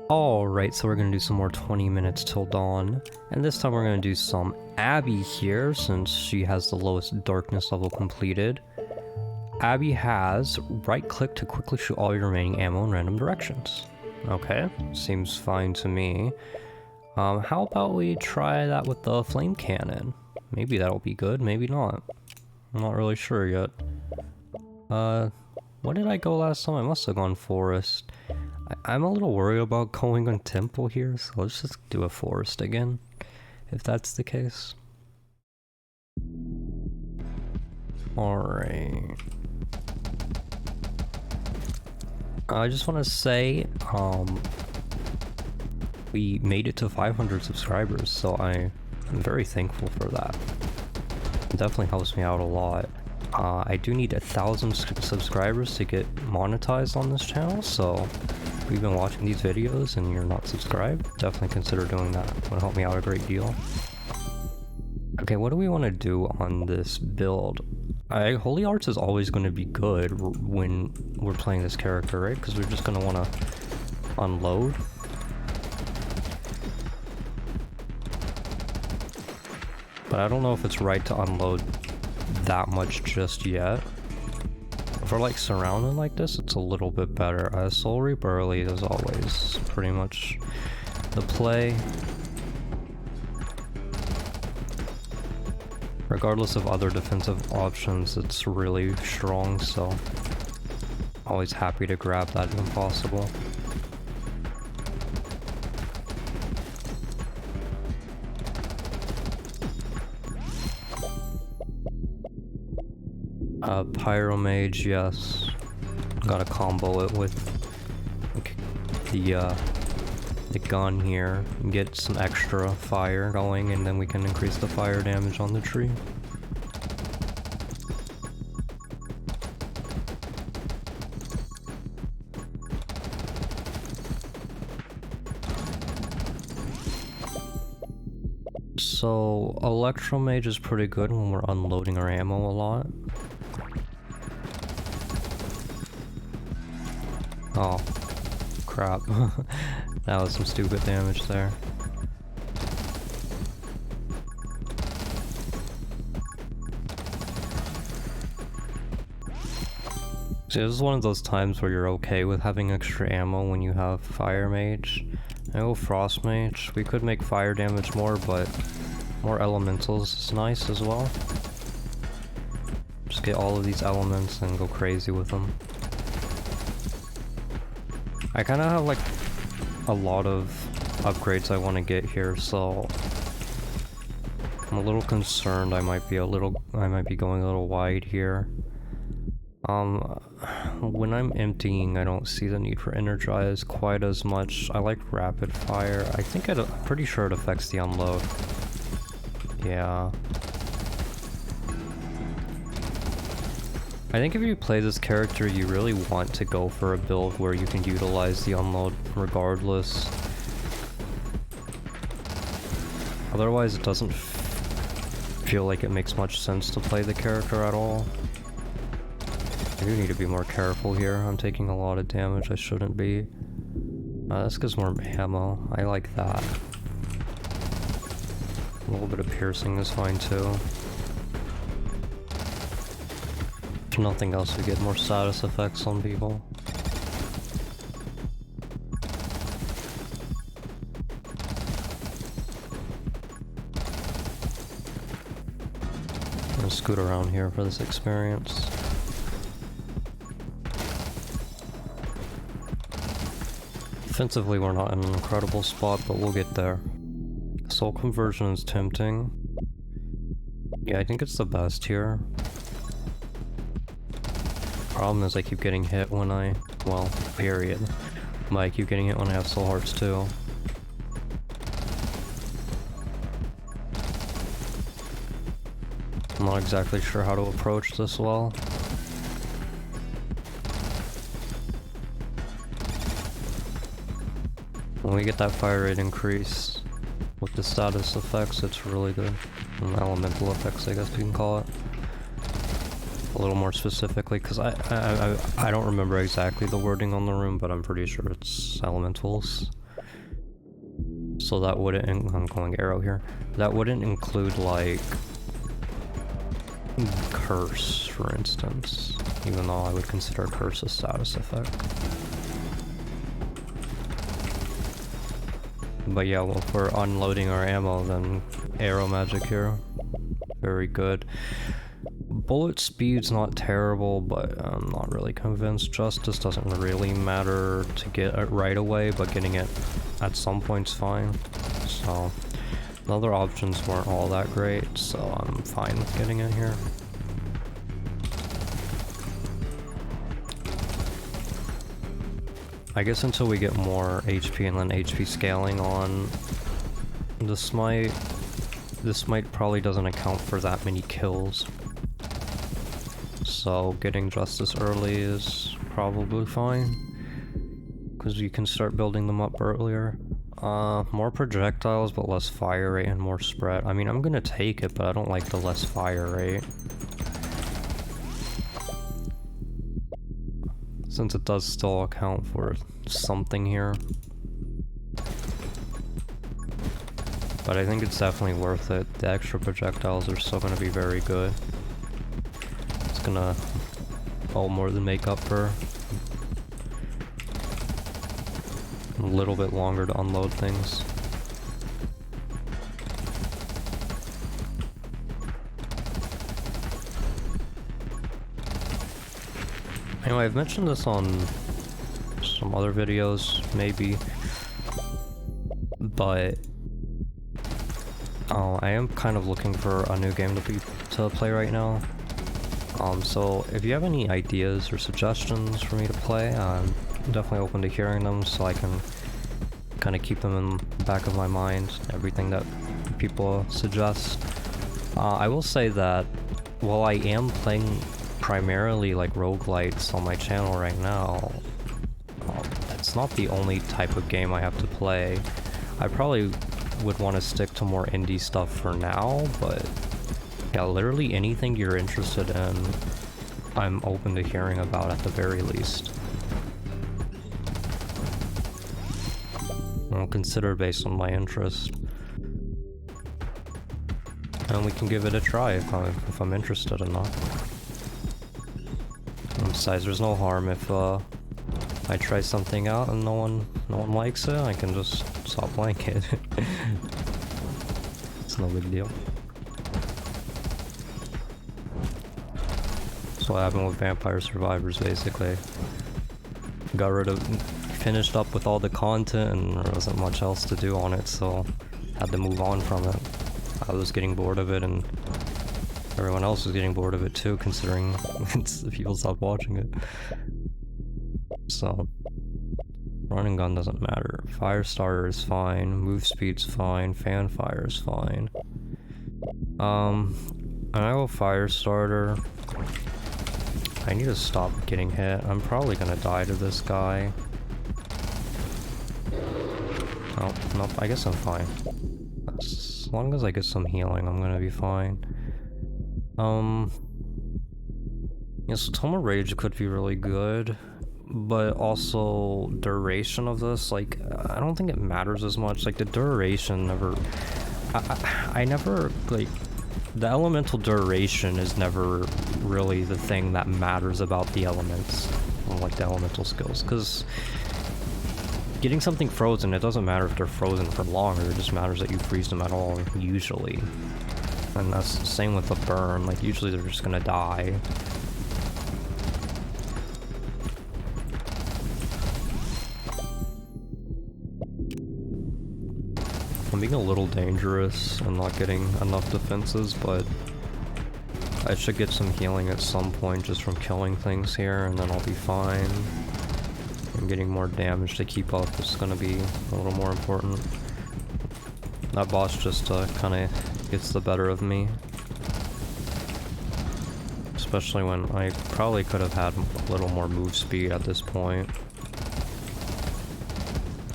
Alright, so we're gonna do some more 20 minutes till dawn. And this time we're gonna do some Abby here, since she has the lowest darkness level completed. Abby has right click to quickly shoot all your remaining ammo in random directions. Okay, seems fine to me. How about we try that with the flame cannon? Maybe that'll be good, maybe not. I'm not really sure yet. What did I go last time? I must have gone forest. I'm a little worried about going on temple here, so let's just do a forest again, if that's the case. Alright. I just want to say, we made it to 500 subscribers, so I'm very thankful for that. It definitely helps me out a lot. I do need 1,000 subscribers to get monetized on this channel, so if you've been watching these videos and you're not subscribed, definitely consider doing that. It would help me out a great deal. Okay, what do we want to do on this build? Holy Arts is always going to be good when we're playing this character, right? Because we're just going to want to unload. But I don't know if it's right to unload that much just yet. If we're like surrounded like this, it's a little bit better. Soul Reap early is always pretty much the play. Regardless of other defensive options, it's really strong, so always happy to grab that when possible. Pyromage, yes. Gotta combo it with the gun here and get some extra fire going, and then we can increase the fire damage on the tree. So Electromage is pretty good when we're unloading our ammo a lot. Oh, crap. That was some stupid damage there. See, this is one of those times where you're okay with having extra ammo when you have Fire Mage. I go Frost Mage. We could make fire damage more, but more elementals is nice as well. Just get all of these elements and go crazy with them. I kind of have like a lot of upgrades I want to get here, so I'm a little concerned I might be going a little wide here. When I'm emptying, I don't see the need for Energize quite as much. I like Rapid Fire. I think I'm pretty sure it affects the unload. Yeah. I think if you play this character, you really want to go for a build where you can utilize the unload regardless. Otherwise, it doesn't feel like it makes much sense to play the character at all. I do need to be more careful here. I'm taking a lot of damage I shouldn't be. This gives more ammo. I like that. A little bit of piercing is fine too. If nothing else, we get more status effects on people. I'm gonna scoot around here for this experience. Defensively, we're not in an incredible spot, but we'll get there. Soul Conversion is tempting. Yeah, I think it's the best here. Problem is I keep getting hit when well, period. But I keep getting hit when I have soul hearts too. I'm not exactly sure how to approach this well. When we get that fire rate increase with the status effects, it's really good. And elemental effects, I guess you can call it. a little more specifically, because I don't remember exactly the wording on the room, but I'm pretty sure it's elementals. So that wouldn't, I'm going arrow here, that wouldn't include like curse, for instance, even though I would consider curse a status effect. But yeah, well, if we're unloading our ammo, then arrow magic here. Very good. Bullet speed's not terrible, but I'm not really convinced. Justice doesn't really matter to get it right away, but getting it at some point's fine. So, the other options weren't all that great, so I'm fine with getting it here. I guess until we get more HP and then HP scaling on the smite, probably doesn't account for that many kills. So getting justice early is probably fine, because you can start building them up earlier. More projectiles but less fire rate and more spread. I mean, I'm gonna take it, but I don't like the less fire rate, since it does still account for something here. But I think it's definitely worth it. The extra projectiles are still going to be very good. It's gonna all more than make up for a little bit longer to unload things. Anyway, I've mentioned this on some other videos, maybe, but I am kind of looking for a new game to play right now. So if you have any ideas or suggestions for me to play, I'm definitely open to hearing them, so I can kind of keep them in the back of my mind, everything that people suggest. I will say that while I am playing primarily like roguelites on my channel right now, it's not the only type of game I have to play. I probably would want to stick to more indie stuff for now, but yeah, literally anything you're interested in, I'm open to hearing about at the very least. I'll consider based on my interest. And we can give it a try if I'm interested enough. And besides, there's no harm if I try something out and no one likes it, I can just stop playing it. It's no big deal. That's what happened with Vampire Survivors, basically. Finished up with all the content and there wasn't much else to do on it, so had to move on from it. I was getting bored of it and everyone else was getting bored of it too, considering people stopped watching it. So, running gun doesn't matter. Fire starter is fine, move speed's fine, fan fire is fine. I go fire starter. I need to stop getting hit. I'm probably gonna die to this guy. Oh, nope, I guess I'm fine. As long as I get some healing, I'm gonna be fine. Yeah, so Tome of Rage could be really good, but also duration of this, like, I don't think it matters as much. Like, the duration never... I never, like... The elemental duration is never really the thing that matters about the elements, like the elemental skills, because getting something frozen, it doesn't matter if they're frozen for longer, it just matters that you freeze them at all, usually. And that's the same with the burn, like usually they're just gonna die. I'm being a little dangerous and not getting enough defenses, but I should get some healing at some point just from killing things here, and then I'll be fine. And getting more damage to keep up is going to be a little more important. That boss just kind of gets the better of me. Especially when I probably could have had a little more move speed at this point.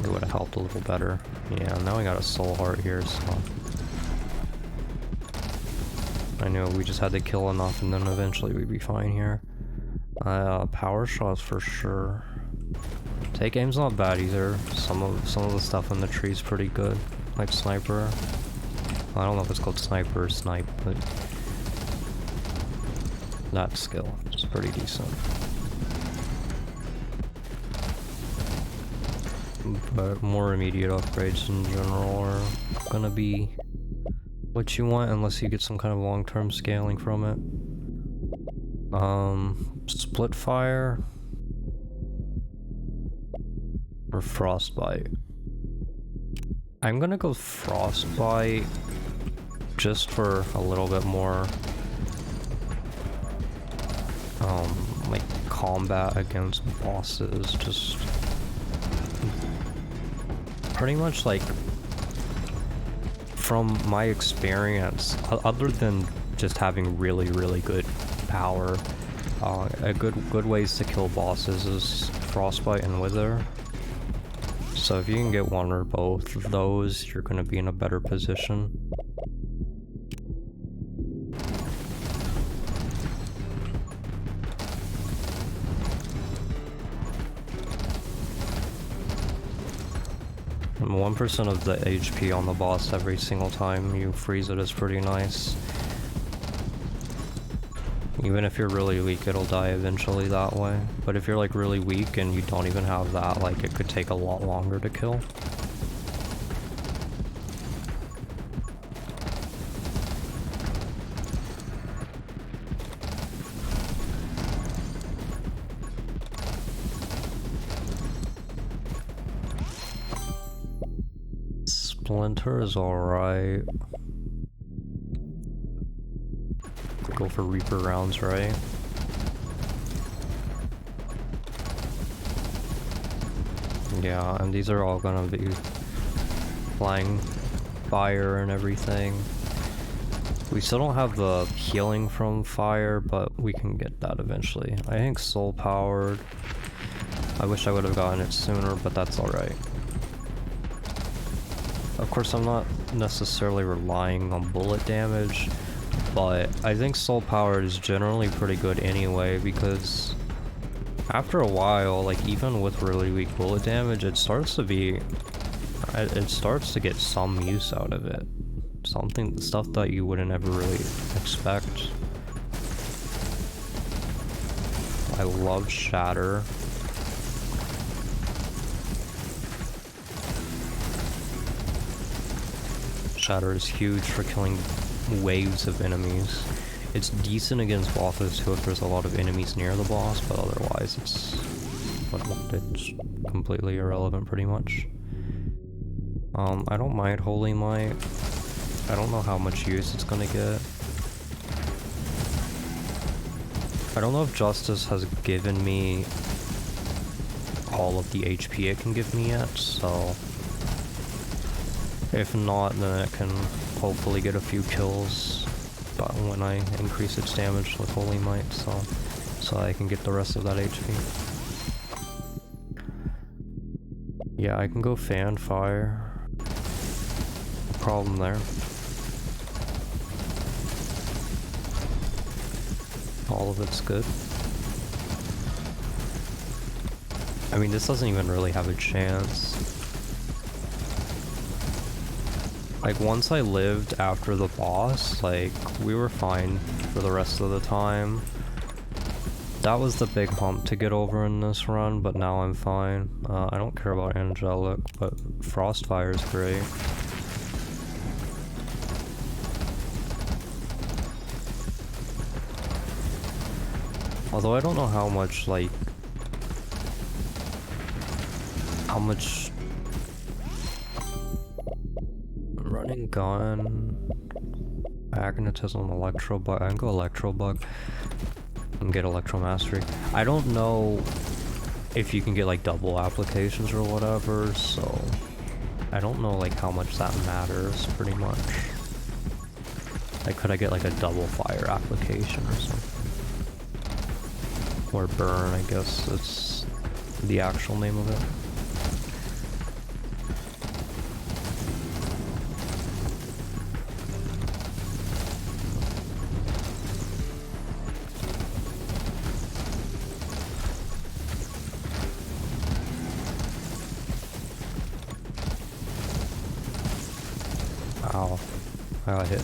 It would have helped a little better. Yeah, now I got a soul heart here, so... I knew we just had to kill enough and then eventually we'd be fine here. Power shots for sure. Take aim's not bad either. Some of the stuff in the tree's pretty good. Like sniper. I don't know if it's called sniper or snipe, but that skill is pretty decent. But more immediate upgrades in general are gonna be what you want unless you get some kind of long-term scaling from it. Split fire or frostbite. I'm gonna go frostbite just for a little bit more like combat against bosses. Just pretty much like from my experience, other than just having really good power, a good ways to kill bosses is frostbite and wither. So if you can get one or both of those, you're gonna be in a better position. And 1% of the HP on the boss every single time you freeze it is pretty nice. Even if you're really weak, it'll die eventually that way. But if you're like really weak and you don't even have that, like it could take a lot longer to kill. Splinter is alright. Go for Reaper rounds, right? Yeah, and these are all gonna be flying fire and everything. We still don't have the healing from fire, but we can get that eventually. I think soul powered. I wish I would have gotten it sooner, but that's alright. Of course, I'm not necessarily relying on bullet damage, but I think soul powered is generally pretty good anyway, because after a while, like even with really weak bullet damage, it starts to get some use out of it. Stuff that you wouldn't ever really expect. I love Shatter. Shatter is huge for killing waves of enemies. It's decent against bosses too if there's a lot of enemies near the boss, but otherwise it's completely irrelevant pretty much. I don't mind Holy Might. I don't know how much use it's gonna get. I don't know if Justice has given me all of the HP it can give me yet, so if not, then it can hopefully get a few kills when I increase its damage with Holy Might, so I can get the rest of that HP. Yeah, I can go Fan Fire. No problem there. All of it's good. I mean, this doesn't even really have a chance. Like, once I lived after the boss, like, we were fine for the rest of the time. That was the big hump to get over in this run, but now I'm fine. I don't care about Angelic, but Frostfire is great. Although I don't know how much running gun, magnetism, electro bug. I can go electro bug and get electro mastery. I don't know if you can get like double applications or whatever, so I don't know like how much that matters pretty much. Like, could I get like a double fire application or something? Or burn, I guess that's the actual name of it. Ow. I got hit.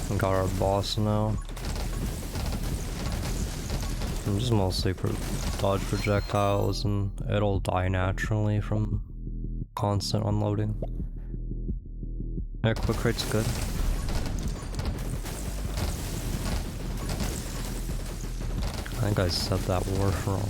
We got our boss now. I'm just mostly dodge projectiles and it'll die naturally from constant unloading. Yeah, quick rate's good. I think I said that word wrong.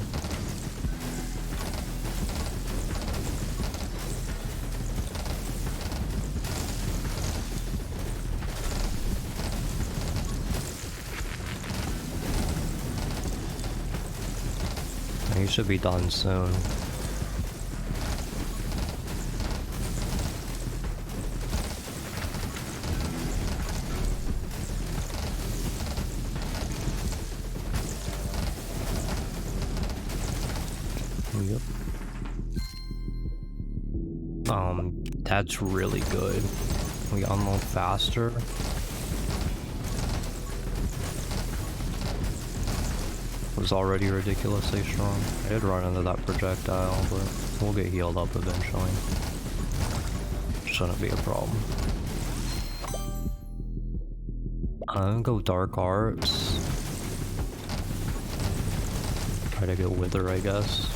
You should be done soon. Yep. That's really good. We unload faster. Was already ridiculously strong. I did run into that projectile, but we'll get healed up eventually. Shouldn't be a problem. I'm gonna go dark arts. Try to get wither, I guess.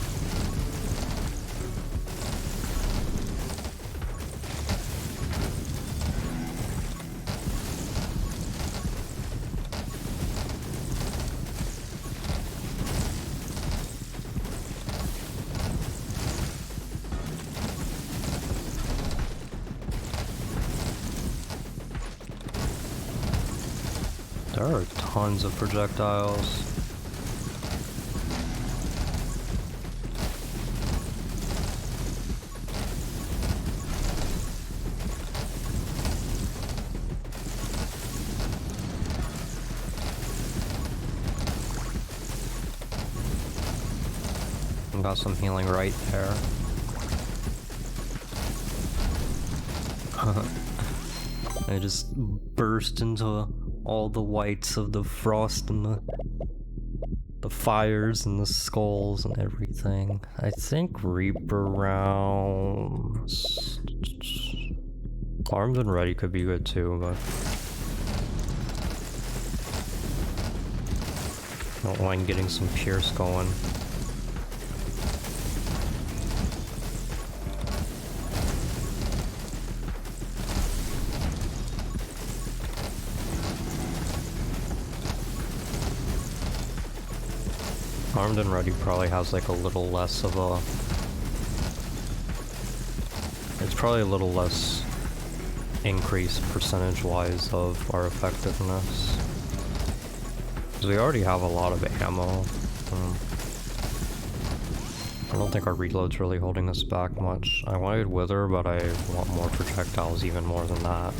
There are tons of projectiles. I got some healing right there. I just burst into all the whites of the frost and the fires and the skulls and everything. I think Reaper rounds. Armed and ready could be good too, but I don't mind getting some pierce going. Armed and ready probably has like a little less of a... It's probably a little less increase percentage-wise of our effectiveness. Because we already have a lot of ammo. I don't think our reload's really holding us back much. I wanted Wither, but I want more projectiles even more than that.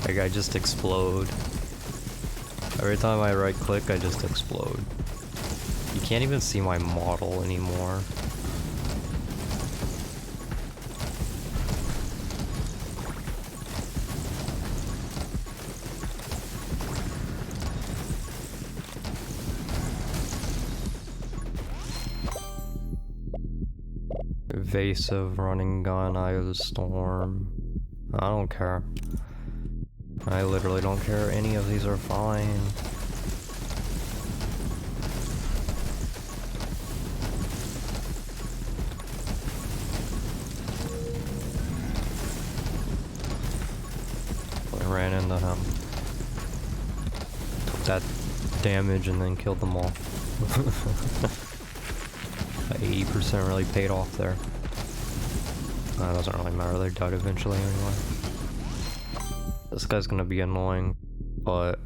Like, I just explode. Every time I right click, I just explode. You can't even see my model anymore. Evasive running gun, Eye of the Storm. I don't care. I literally don't care. Any of these are fine. I ran into him. Took that damage and then killed them all. 80% really paid off there. That doesn't really matter, they died eventually anyway. This guy's gonna be annoying, but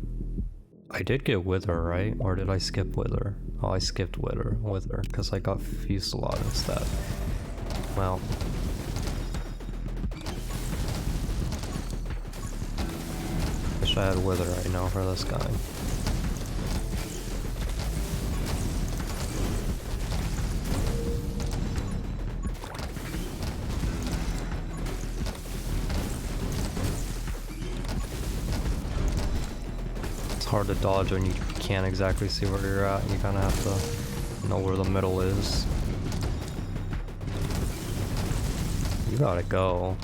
I did get Wither, right? Or did I skip Wither? Oh, I skipped Wither, because I got Fusillade instead. Well. Wish I had Wither right now for this guy. hard to dodge when you can't exactly see where you're at, and you kind of have to know where the middle is. You gotta go.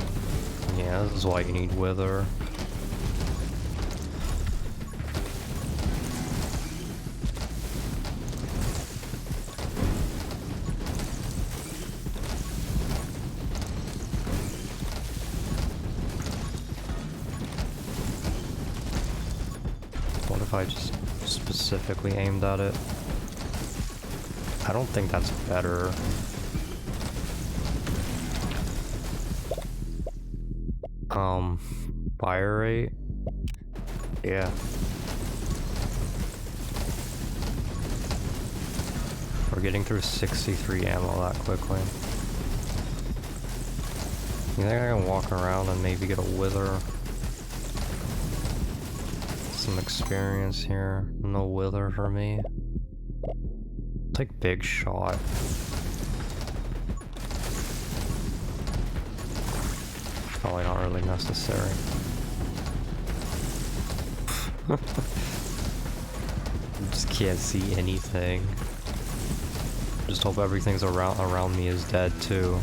Yeah, this is why you need Wither. What if I just specifically aimed at it? I don't think that's better. Fire rate? Yeah. We're getting through 63 ammo that quickly. You think I can walk around and maybe get a Wither? Some experience here. No Wither for me. Take big shot. Probably not really necessary. Just can't see anything. Just hope everything's around me is dead too.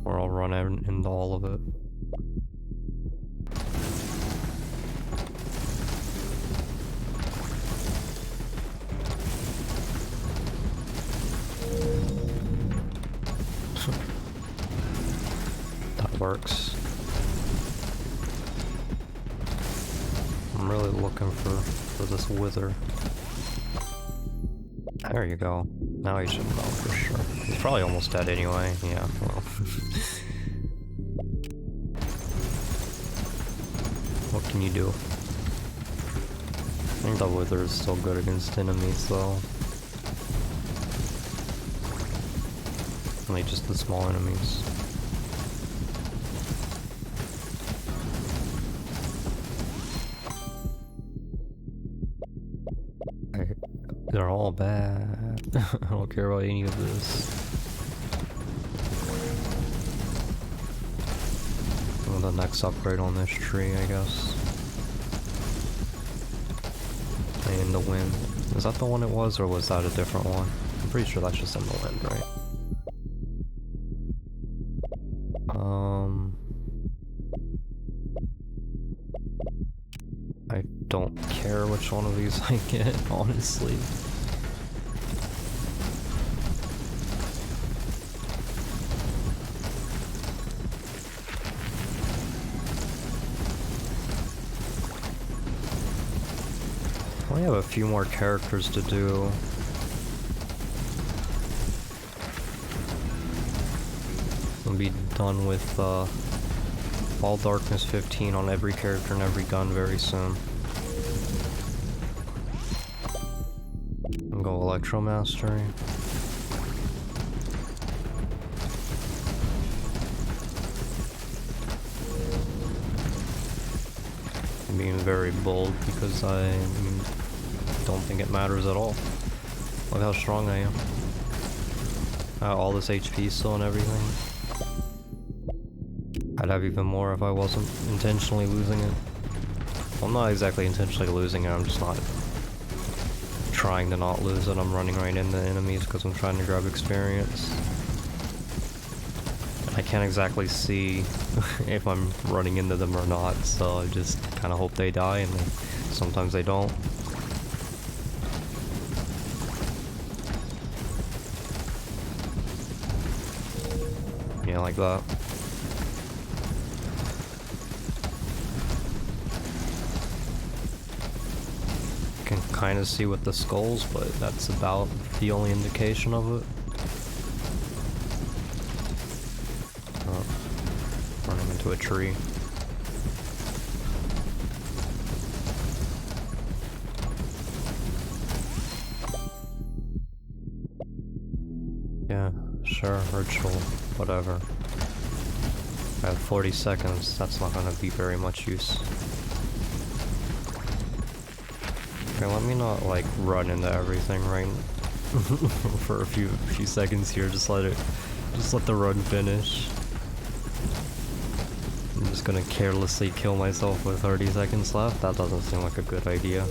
Or I'll run into all of it. That works. I'm really looking for this Wither. There you go. Now he should know for sure. He's probably almost dead anyway. Yeah, well. What can you do? I think the Wither is still good against enemies though. Only just the small enemies. They're all bad. I don't care about any of this. Well, the next upgrade on this tree, I guess. In the wind. Is that the one it was, or was that a different one? I'm pretty sure that's just in the wind, right? I don't care which one of these I get, honestly. I have a few more characters to do. I'll be done with all Darkness 15 on every character and every gun very soon. I'll go Electro Mastery. I'm being very bold because I don't think it matters at all. Look how strong I am. All this HP still and everything. I'd have even more if I wasn't intentionally losing it. Well, I'm not exactly intentionally losing it, I'm just not trying to not lose it. I'm running right into enemies because I'm trying to grab experience. I can't exactly see if I'm running into them or not, so I just kind of hope they die, and sometimes they don't. Yeah, like that. Can kind of see with the skulls, but that's about the only indication of it. Running into a tree. Yeah, sure, ritual, whatever. I have 40 seconds, that's not gonna be very much use. Okay, let me not like run into everything right for a few seconds here, just let the run finish. just gonna carelessly kill myself with 30 seconds left? That doesn't seem like a good idea.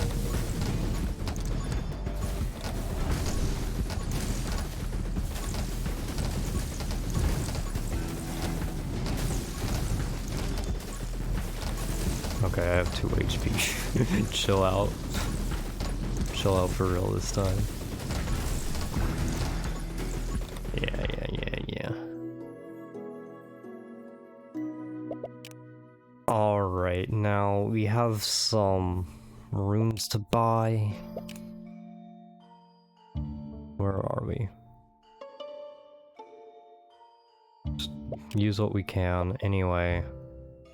Okay, I have 2 HP. Chill out. Chill out for real this time. Yeah. Alright, now we have some rooms to buy. Where are we? Just use what we can. Anyway,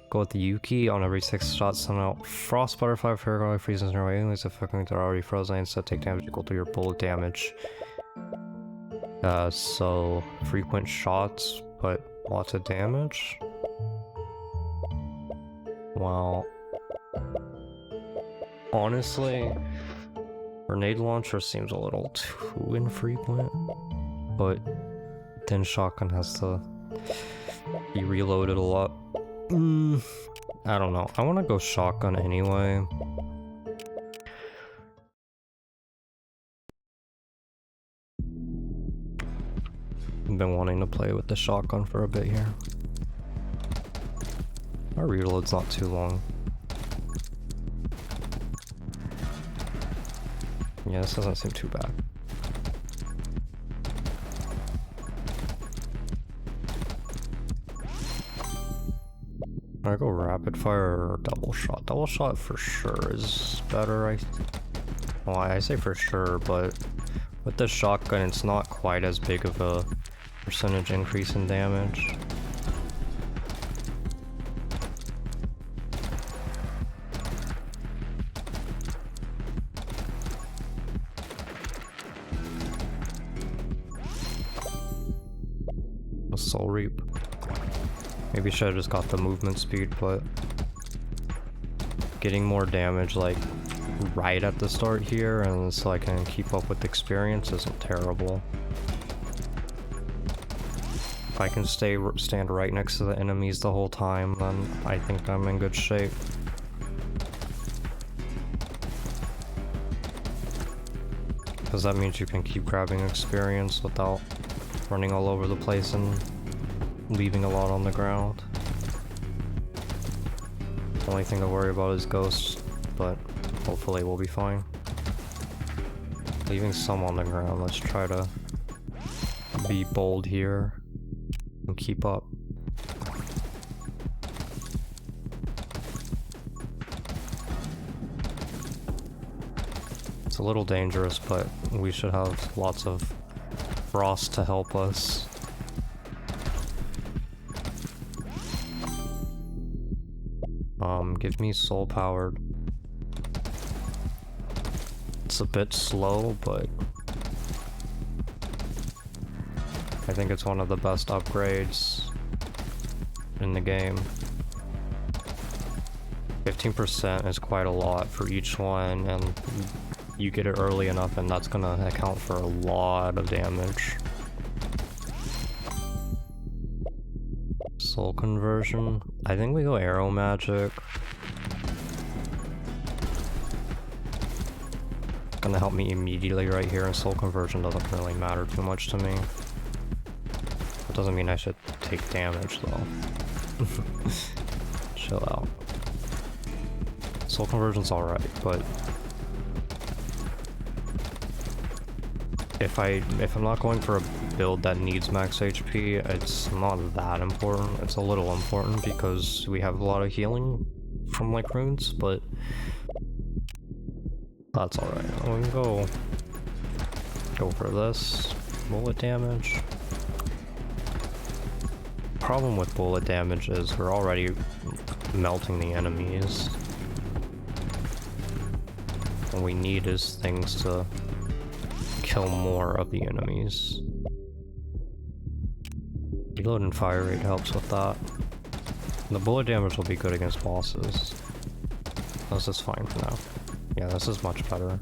go with the Yuki on every 6 shots. Send out Frost Butterfly, Paragon, freezes near enemies if fucking they're already frozen, instead take damage equal to your bullet damage. So frequent shots, but lots of damage? Well, honestly, grenade launcher seems a little too infrequent, but then shotgun has to be reloaded a lot. I don't know. I want to go shotgun anyway. I've been wanting to play with the shotgun for a bit here. Our reload's not too long. Yeah, this doesn't seem too bad. I go rapid fire or double shot? Double shot for sure is better. Well, I say for sure, but with the shotgun, it's not quite as big of a percentage increase in damage. A soul reap. Maybe should have just got the movement speed, but getting more damage like right at the start here, and so I can keep up with experience isn't terrible. If I can stand right next to the enemies the whole time, then I think I'm in good shape. Because that means you can keep grabbing experience without running all over the place and leaving a lot on the ground. The only thing to worry about is ghosts, but hopefully we'll be fine. Leaving some on the ground, let's try to be bold here and keep up. It's a little dangerous, but we should have lots of frost to help us. Give me soul powered. It's a bit slow, but I think it's one of the best upgrades in the game. 15% is quite a lot for each one, and you get it early enough and that's gonna account for a lot of damage. Soul conversion. I think we go arrow magic. Gonna help me immediately right here, and soul conversion doesn't really matter too much to me. It doesn't mean I should take damage though. Chill out. Soul conversion's alright, but if I'm not going for a build that needs max HP, it's not that important. It's a little important because we have a lot of healing from like runes, but that's alright. We can go for this. Bullet damage. Problem with bullet damage is we're already melting the enemies. What we need is things to kill more of the enemies. Reload and fire rate helps with that. The bullet damage will be good against bosses. This is fine for now. Yeah, this is much better.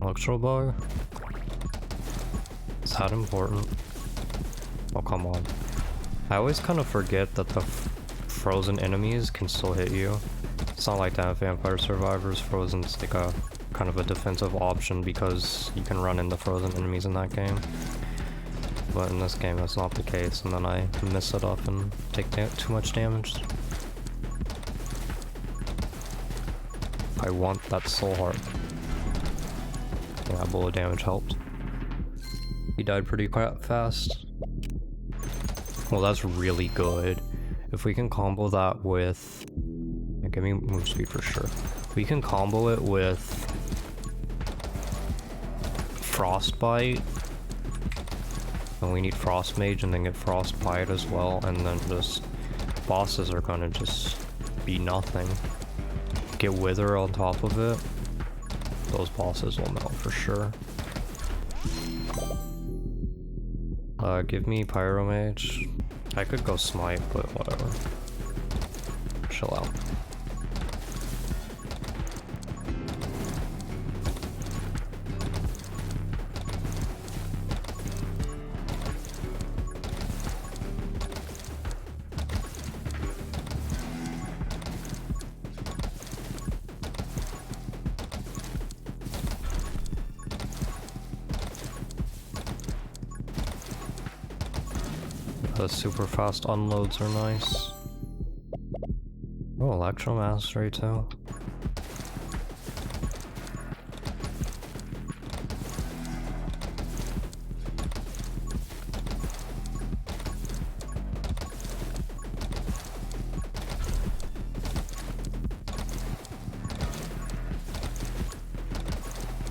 Electro bug? Is that important? Oh, come on. I always kind of forget that the frozen enemies can still hit you. It's not like that Vampire Survivors. Frozen's like a kind of a defensive option because you can run into frozen enemies in that game. But in this game, that's not the case, and then I mess it up and take too much damage. I want that soul heart. Yeah, bullet damage helped. He died pretty fast. Well, that's really good. If we can combo that with... Yeah, give me move speed for sure. We can combo it with... Frostbite. And we need Frost Mage and then get Frostbite as well, and then just... Bosses are gonna just be nothing. Get Wither on top of it. Those bosses will melt for sure. Give me Pyromage. I could go Smite, but whatever. Chill out. The super fast unloads are nice. Oh, Electro Mastery too.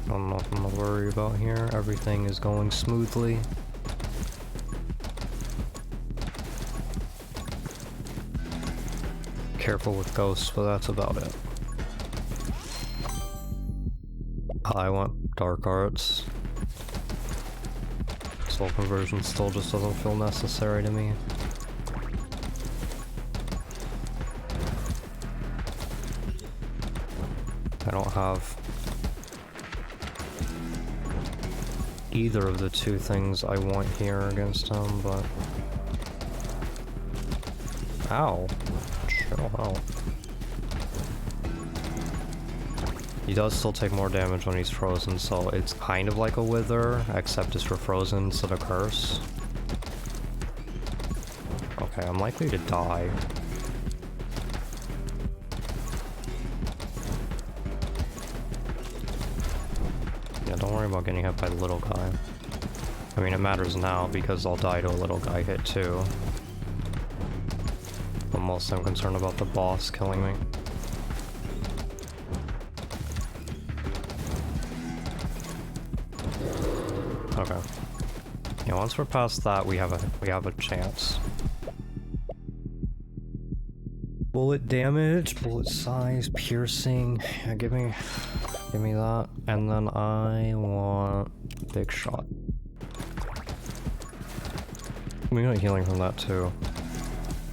Nothing to worry about here. Everything is going smoothly. Careful with ghosts, but that's about it. I want dark arts. Soul conversion still just doesn't feel necessary to me. I don't have either of the two things I want here against him, but... Ow. Chill out. He does still take more damage when he's frozen, so it's kind of like a Wither, except it's for frozen instead of curse. Okay, I'm likely to die. Yeah, don't worry about getting hit by the little guy. I mean, it matters now because I'll die to a little guy hit too. But mostly I'm concerned about the boss killing me. Okay. Yeah, once we're past that, we have a chance. Bullet damage, bullet size, piercing. Yeah, give me that. And then I want big shot. We got healing from that too.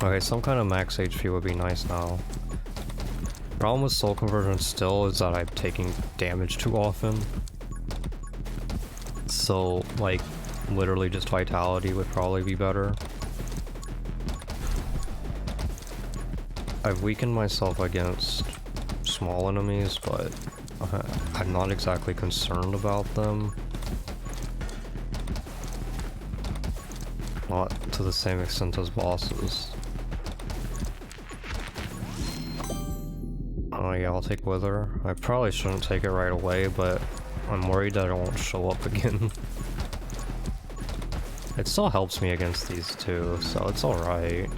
Okay, some kind of max HP would be nice now. Problem with soul conversion still is that I'm taking damage too often. So, like, literally just vitality would probably be better. I've weakened myself against small enemies, but I'm not exactly concerned about them. Not to the same extent as bosses. Oh yeah, I'll take Wither. I probably shouldn't take it right away, but I'm worried that it won't show up again. It still helps me against these two, so it's alright.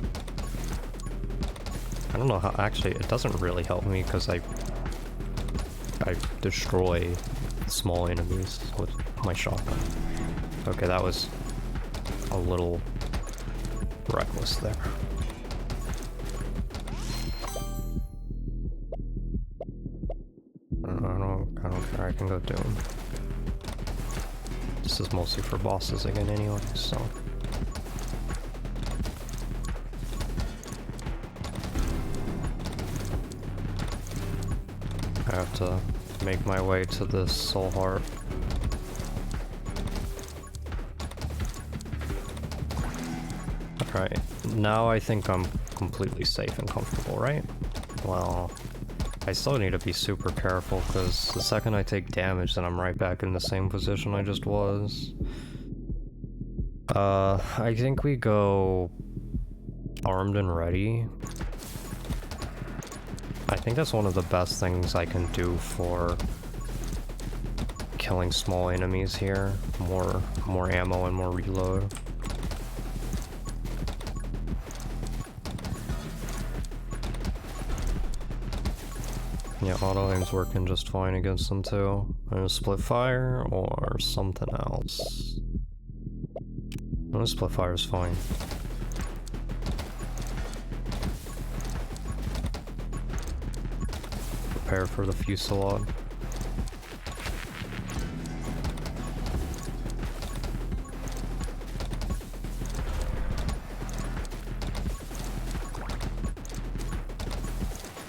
I don't know how, actually, it doesn't really help me because I destroy small enemies with my shotgun. Okay, that was a little reckless there. I don't care, I can go Doom. This is mostly for bosses again anyway, so... I have to make my way to this soul heart. Alright, now I think I'm completely safe and comfortable, right? Well, I still need to be super careful, because the second I take damage, then I'm right back in the same position I just was. I think we go armed and ready. I think that's one of the best things I can do for killing small enemies here. More ammo and more reload. Yeah, auto aim's working just fine against them too. And a split fire or something else. No, split fire is fine. Prepare for the fusillade.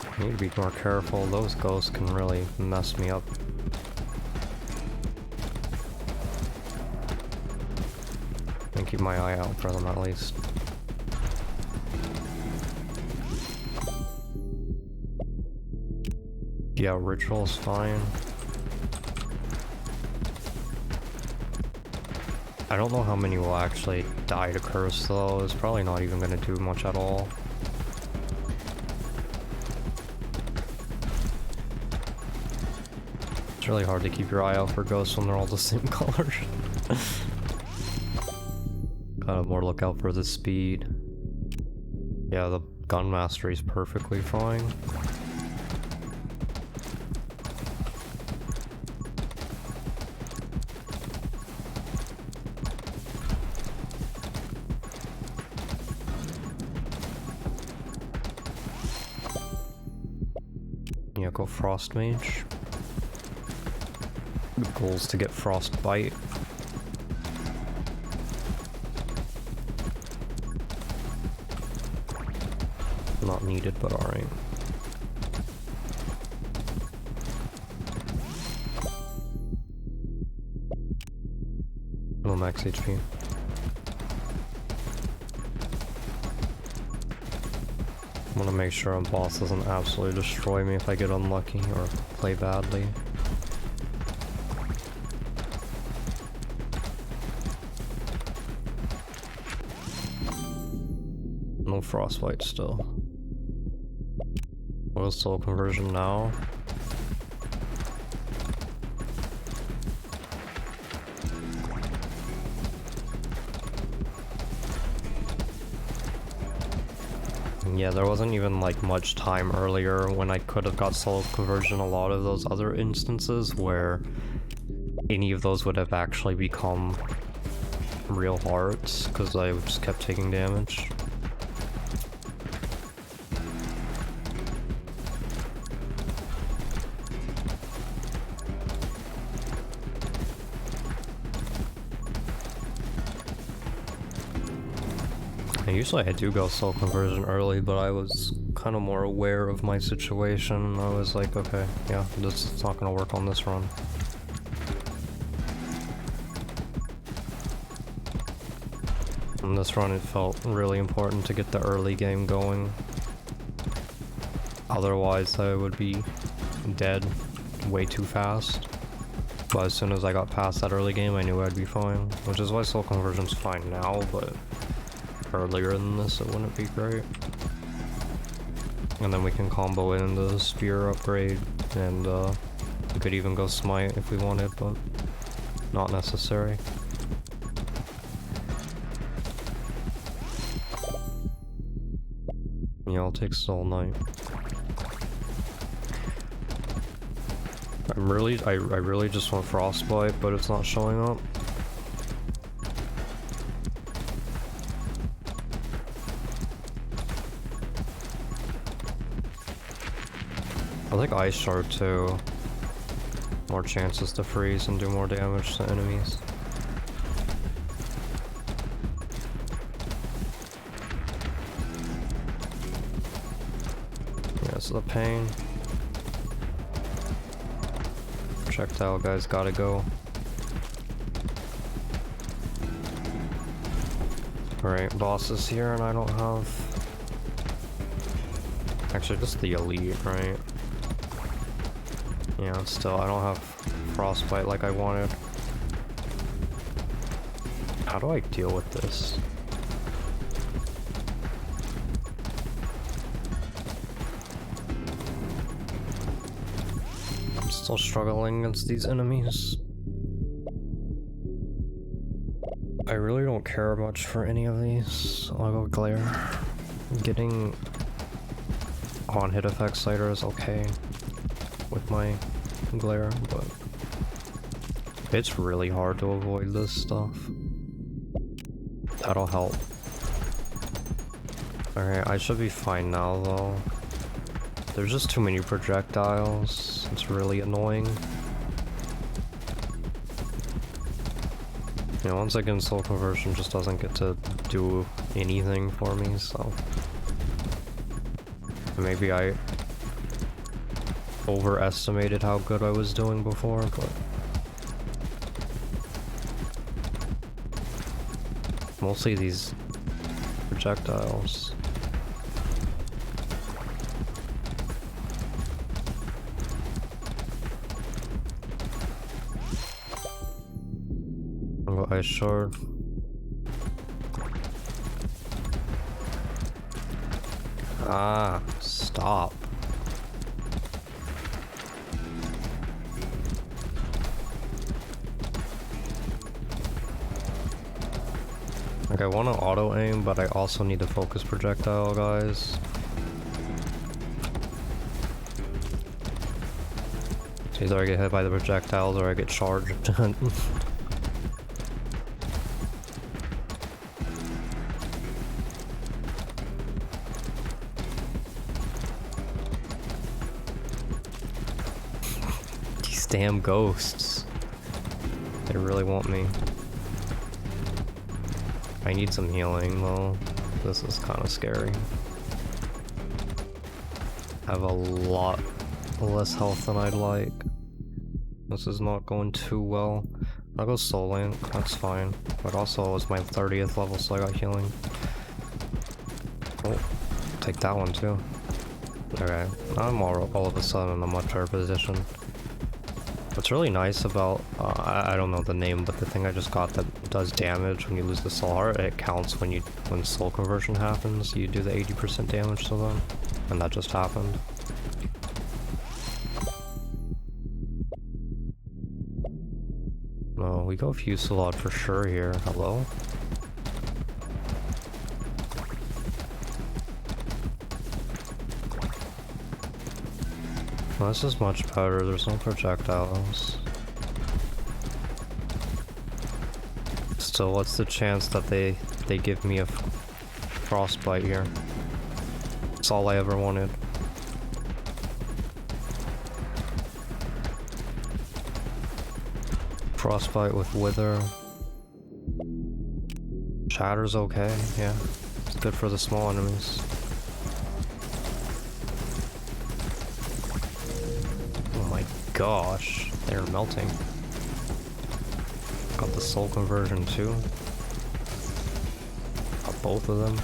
I need to be more careful, those ghosts can really mess me up. And keep my eye out for them at least. Yeah, ritual's fine. I don't know how many will actually die to curse though, it's probably not even gonna do much at all. It's really hard to keep your eye out for ghosts when they're all the same color. Gotta more look out for the speed. Yeah, the gun mastery is perfectly fine. Yeah, go Frost Mage. The goal is to get Frostbite. Not needed, but alright. No max HP. I want to make sure a boss doesn't absolutely destroy me if I get unlucky or play badly. No frostbite still. What is soul conversion now? Yeah, there wasn't even like much time earlier when I could have got soul conversion a lot of those other instances where any of those would have actually become real hearts because I just kept taking damage. Usually I do go soul conversion early, but I was kind of more aware of my situation. I was like, okay, yeah, this is not going to work on this run. On this run it felt really important to get the early game going. Otherwise I would be dead way too fast. But as soon as I got past that early game I knew I'd be fine. Which is why soul conversion's fine now, but earlier than this it wouldn't be great. And then we can combo in the spear upgrade, and we could even go smite if we wanted, but not necessary. Yeah, I'll take Soul Knight. I really just want Frostbite, but it's not showing up. I like Ice Shard too. More chances to freeze and do more damage to enemies. Yeah, it's the pain. projectile guys gotta go. Alright, boss is here and I don't have... Actually, just the elite, right? Yeah, still, I don't have frostbite like I wanted. How do I deal with this? I'm still struggling against these enemies. I really don't care much for any of these. I'll go glare. Getting on hit effect cider is okay with my glare, but it's really hard to avoid this stuff. That'll help. Alright, I should be fine now though. There's just too many projectiles. It's really annoying. You know, once again, soul conversion just doesn't get to do anything for me, so... Maybe I overestimated how good I was doing before, but... Mostly these projectiles. I sure. Ah, stop. Like, I want to auto aim, but I also need to focus projectile, guys. So either I get hit by the projectiles or I get charged. Damn ghosts. They really want me. I need some healing though. This is kind of scary. I have a lot less health than I'd like. This is not going too well. I'll go soul link, that's fine. But also it was my 30th level, so I got healing. Oh, take that one too. Okay, I'm all of a sudden in a much better position. What's really nice about, I don't know the name, but the thing I just got that does damage when you lose the soul heart, it counts when soul conversion happens. You do the 80% damage to them, and that just happened. No, we go Fusillade for sure here. Hello? Well, this is much better, there's no projectiles. Still, what's the chance that they give me a frostbite here? That's all I ever wanted. Frostbite with wither. Shatter's okay, yeah. It's good for the small enemies. Gosh, they're melting. Got the soul conversion too. Got both of them.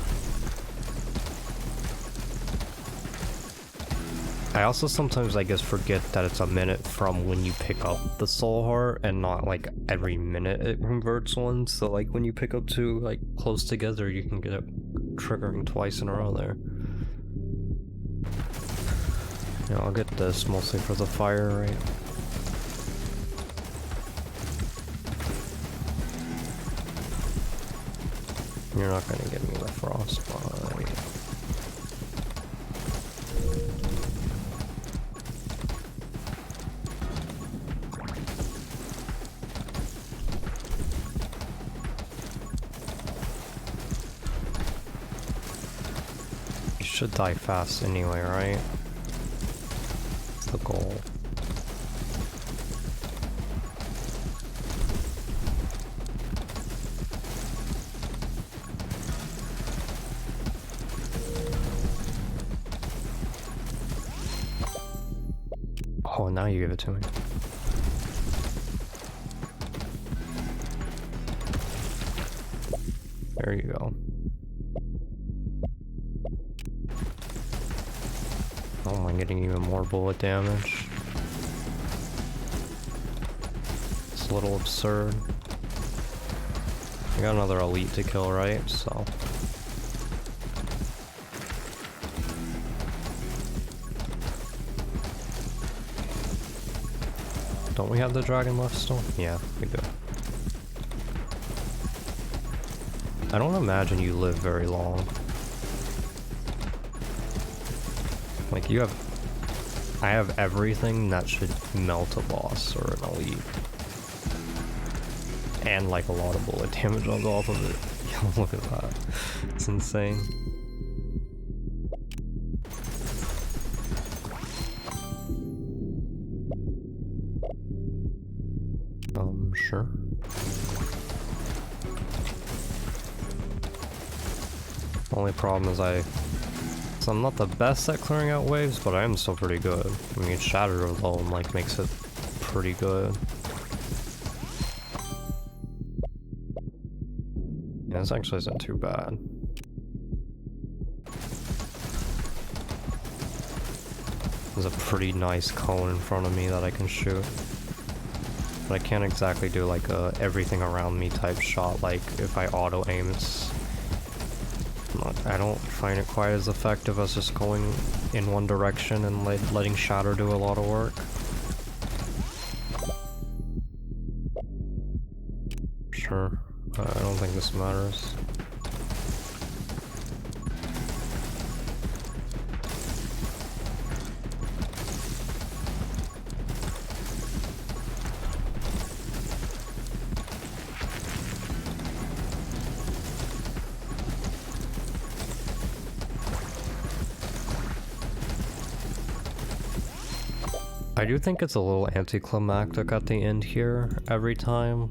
I also sometimes, I guess, forget that it's a minute from when you pick up the soul heart and not like every minute it converts one. So like when you pick up two like close together, you can get it triggering twice in a row there. Yeah, I'll get this mostly for the fire rate. You're not gonna give me the frostbite. You should die fast anyway, right? The goal. Oh, now you give it to me. There you go. Oh, am I getting even more bullet damage? It's a little absurd. I got another elite to kill, right? So... Don't we have the dragon left still? Yeah, we do. I don't imagine you live very long. Like, you have... I have everything that should melt a boss or an elite. And, like, a lot of bullet damage on top of it. Look at that. It's insane. Sure. Only problem is so I'm not the best at clearing out waves, but I am still pretty good. I mean, Shatter alone, like, makes it pretty good. Yeah, this actually isn't too bad. There's a pretty nice cone in front of me that I can shoot. But I can't exactly do like a everything around me type shot, like if I auto aim, I don't find it quite as effective as just going in one direction and letting Shatter do a lot of work. Sure, I don't think this matters. I do think it's a little anticlimactic at the end here, every time.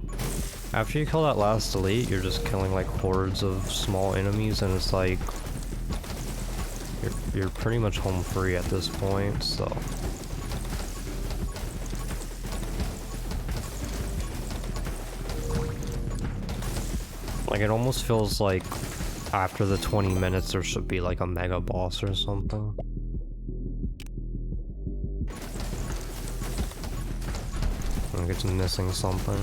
After you kill that last elite, you're just killing like hordes of small enemies, and it's like... You're pretty much home free at this point, so... Like, it almost feels like after the 20 minutes there should be like a mega boss or something. Like it's missing something.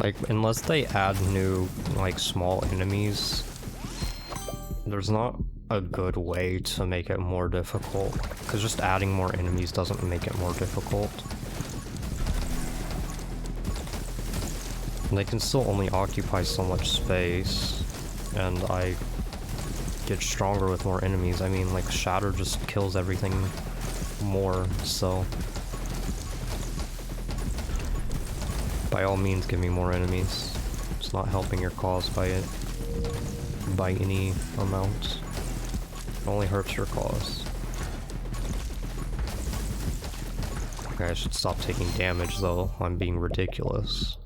Like, unless they add new, like, small enemies, there's not a good way to make it more difficult, because just adding more enemies doesn't make it more difficult. And they can still only occupy so much space, and I get stronger with more enemies. I mean, like, Shatter just kills everything more, so... By all means, give me more enemies. It's not helping your cause by any amount. It only hurts your cause. Okay, I should stop taking damage though. I'm being ridiculous.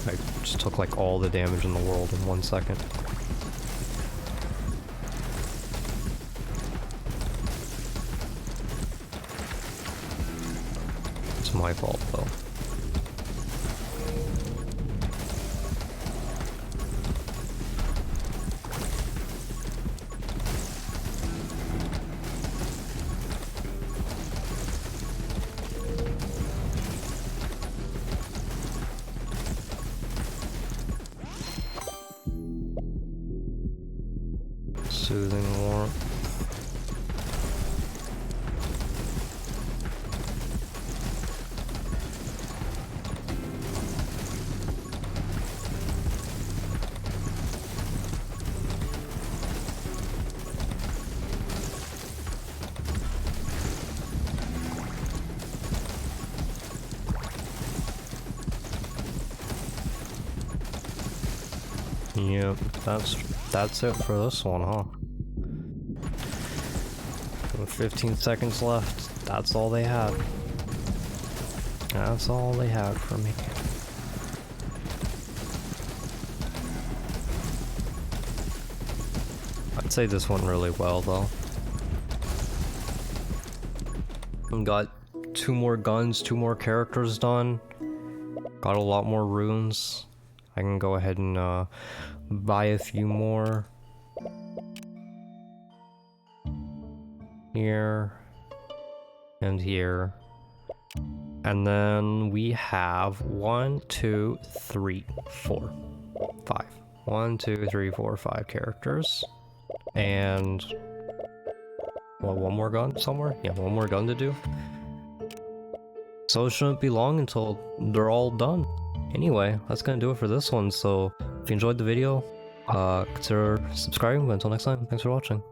I just took like all the damage in the world in 1 second. It's my fault though. Soothing warmth. Yep, that's it for this one, huh? 15 seconds left. That's all they had. That's all they had for me. I'd say this went really well though. Got 2 more guns, 2 more characters done. Got a lot more runes. I can go ahead and buy a few more. Here. And here. And then we have 1, 2, 3, 4, 5. 1, 2, 3, 4, 5 characters. And well, 1 more gun somewhere? Yeah, 1 more gun to do. So it shouldn't be long until they're all done. Anyway, that's gonna do it for this one. So if you enjoyed the video, consider subscribing. But until next time, thanks for watching.